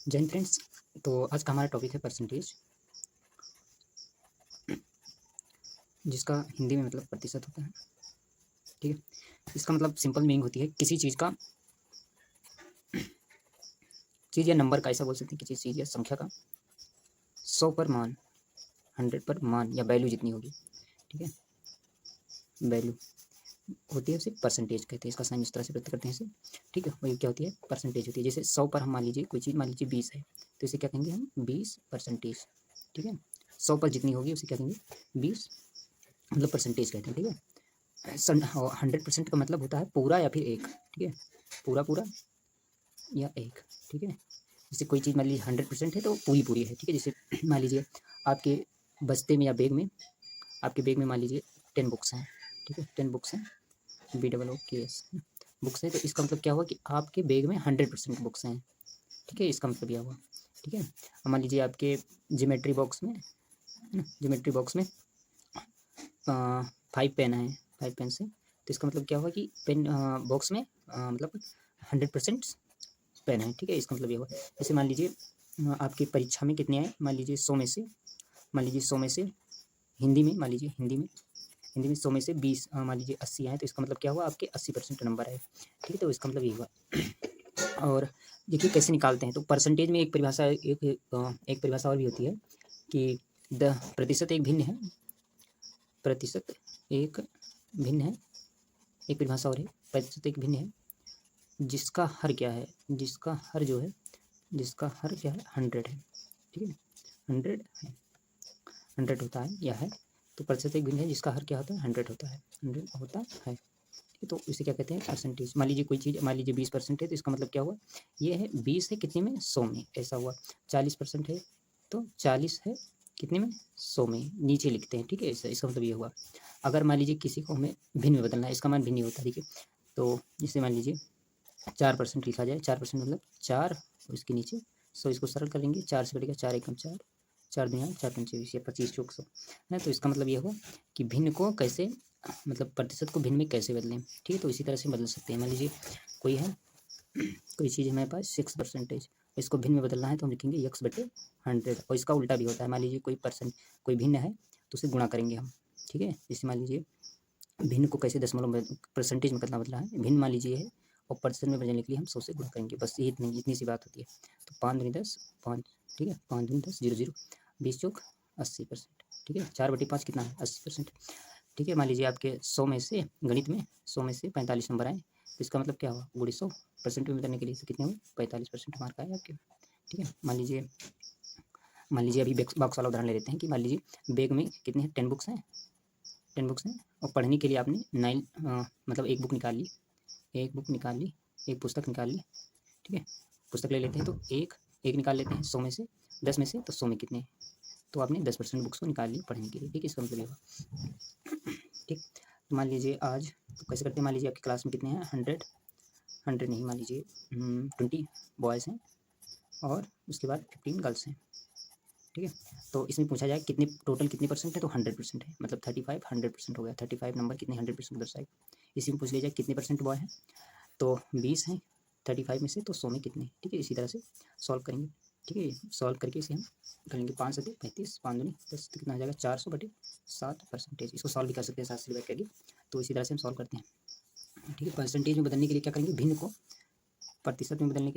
जय हिंद फ्रेंड्स। तो आज का हमारा टॉपिक है परसेंटेज, जिसका हिंदी में मतलब प्रतिशत होता है। ठीक है, इसका मतलब सिंपल मीनिंग होती है किसी चीज़ या नंबर का, ऐसा बोल सकते हैं किसी चीज़ या संख्या का 100 पर मान, 100 पर मान या वैल्यू जितनी होगी। ठीक है, वैल्यू होती है उसे परसेंटेज कहते हैं। इसका साइन इस तरह से व्यक्त करते हैं इसे। ठीक है, वही क्या होती है, परसेंटेज होती है। जैसे 100 पर हम मान लीजिए कोई चीज़ मान लीजिए 20 है, तो इसे क्या कहेंगे हम, 20%। ठीक है, 100 पर जितनी होगी उसे क्या कहेंगे, 20 मतलब परसेंटेज कहते हैं। ठीक है, 100% का मतलब होता है पूरा या फिर एक। ठीक है, पूरा पूरा या एक। ठीक है, जैसे कोई चीज़ मान लीजिए 100% है तो पूरी पूरी है। ठीक है, जैसे मान लीजिए आपके बस्ते में या बैग में, आपके बैग में मान लीजिए 10 बुक्स हैं। ठीक है, 10 बुक्स हैं, BOOKS बुक्स है, तो इसका मतलब क्या हुआ कि आपके बैग में 100% बुक्स हैं। ठीक है, इसका मतलब यह हुआ। ठीक है, अब मान लीजिए आपके ज्योमेट्री बॉक्स में, है ना, ज्योमेट्री बॉक्स में 5 पेन है, 5 पेन से, तो इसका मतलब क्या हुआ कि पेन बॉक्स में मतलब 100% पेन है। ठीक है, इसका मतलब ये हुआ। जैसे मान लीजिए आपकी परीक्षा में कितने आए, मान लीजिए 100 में से, मान लीजिए 100 में से हिंदी में, मान लीजिए हिंदी में 100 में से 20 मान लीजिए 80 आए, तो इसका मतलब क्या हुआ, आपके 80% नंबर आए। ठीक है, तो इसका मतलब ये हुआ। और देखिए कैसे निकालते हैं, तो परसेंटेज में एक परिभाषा, एक परिभाषा और भी होती है कि प्रतिशत एक भिन्न है, प्रतिशत एक भिन्न है, एक परिभाषा और है, प्रतिशत एक भिन्न है जिसका हर क्या है, जिसका हर जो है, जिसका हर क्या है, 100 है। ठीक है, 100 है, 100 होता है या है, तो प्रतिशत एक भिन्न है जिसका हर क्या होता है, 100 होता है, 100 होता है। ठीक है, तो इसे क्या कहते हैं, परसेंटेज। मान लीजिए कोई चीज़ मान लीजिए 20% है, तो इसका मतलब क्या हुआ, ये है 20 है कितने में, 100 में, ऐसा हुआ। 40% है तो 40 है कितने में, 100 में, नीचे लिखते हैं। ठीक है, इसका मतलब ये हुआ। अगर मान लीजिए किसी को हमें भिन्न में बदलना है, इसका मान भिन्न ही होता है। ठीक है, तो जैसे मान लीजिए 4% लिखा जाए, 4% मतलब 4 और इसके नीचे 100, इसको सरल करेंगे, 4 से कटेगा 4 एकम 4, 4 दूनी 4 पंचे 20 या 25 चौक 100 है। तो इसका मतलब ये हुआ कि भिन्न को कैसे, मतलब प्रतिशत को भिन्न में कैसे बदलें। ठीक है, तो इसी तरह से बदल सकते हैं। मान लीजिए कोई है, कोई चीज़ हमारे पास 6%, इसको भिन्न में बदलना है तो हम लिखेंगे x/100। और इसका उल्टा भी होता है, मान लीजिए कोई भिन्न है तो उसे गुणा करेंगे हम। ठीक है, जैसे मान लीजिए भिन्न को कैसे दशमलव में परसेंटेज में कितना बदला है, भिन्न मान लीजिए है और परसेंट में बदलने के लिए हम 100 से गुणा करेंगे, बस ये इतनी सी बात होती है। तो 5 दूनी 10, 5। ठीक है, 5 दूनी 10, 0 0, 20 चौक 80%। ठीक है, 4/5 कितना है, 80%। ठीक है, मान लीजिए आपके 100 में से, गणित में 100 में से 45 नंबर आए, तो इसका मतलब क्या हुआ, गुणे 100 परसेंट में बदलने के लिए तो कितने हुए, 45% मार्क आए आपके। ठीक है, मान लीजिए अभी बॉक्स वाला उदाहरण ले लेते हैं कि मान लीजिए बैग में कितने हैं, 10 बुक्स हैं, 10 बुक्स हैं, और पढ़ने के लिए आपने 9 मतलब एक बुक निकाल ली, एक बुक निकाल ली, एक पुस्तक निकाल ली। ठीक है, पुस्तक ले लेते हैं तो एक एक निकाल लेते हैं 100 में से, 10 में से, तो 100 में कितने हैं, तो आपने 10% बुक्स को निकाल ली पढ़ने के लिए। ठीक है, इसका मतलब ये हुआ। ठीक, तो मान लीजिए आज तो कैसे करते हैं, मान लीजिए आपकी क्लास में कितने हैं, 100 नहीं, मान लीजिए 20 बॉयज़ हैं और उसके बाद 15 गर्ल्स हैं। ठीक है, तो इसमें पूछा जाए कितने टोटल कितने परसेंट है, तो 100% है, मतलब 35 100% हो गया। 35 नंबर कितने 100% दर्शाएगा। इसी में पूछ लिया जाए कितने परसेंट बॉय हैं, तो 20 हैं 35 में से, तो 100 में कितने। ठीक है, इसी तरह से सॉल्व करेंगे। ठीक है, सॉल्व करके इसे हम करेंगे, 5 7 35, 5 दूनी 10, तो कितना आ जाएगा, 400/7%। इसको सॉल्व भी कर सकते हैं 7 से डिवाइड करके, तो इसी तरह से हम सॉल्व करते हैं। ठीक है, परसेंटेज में बदलने के लिए क्या करेंगे, भिन्न को प्रतिशत में बदलने के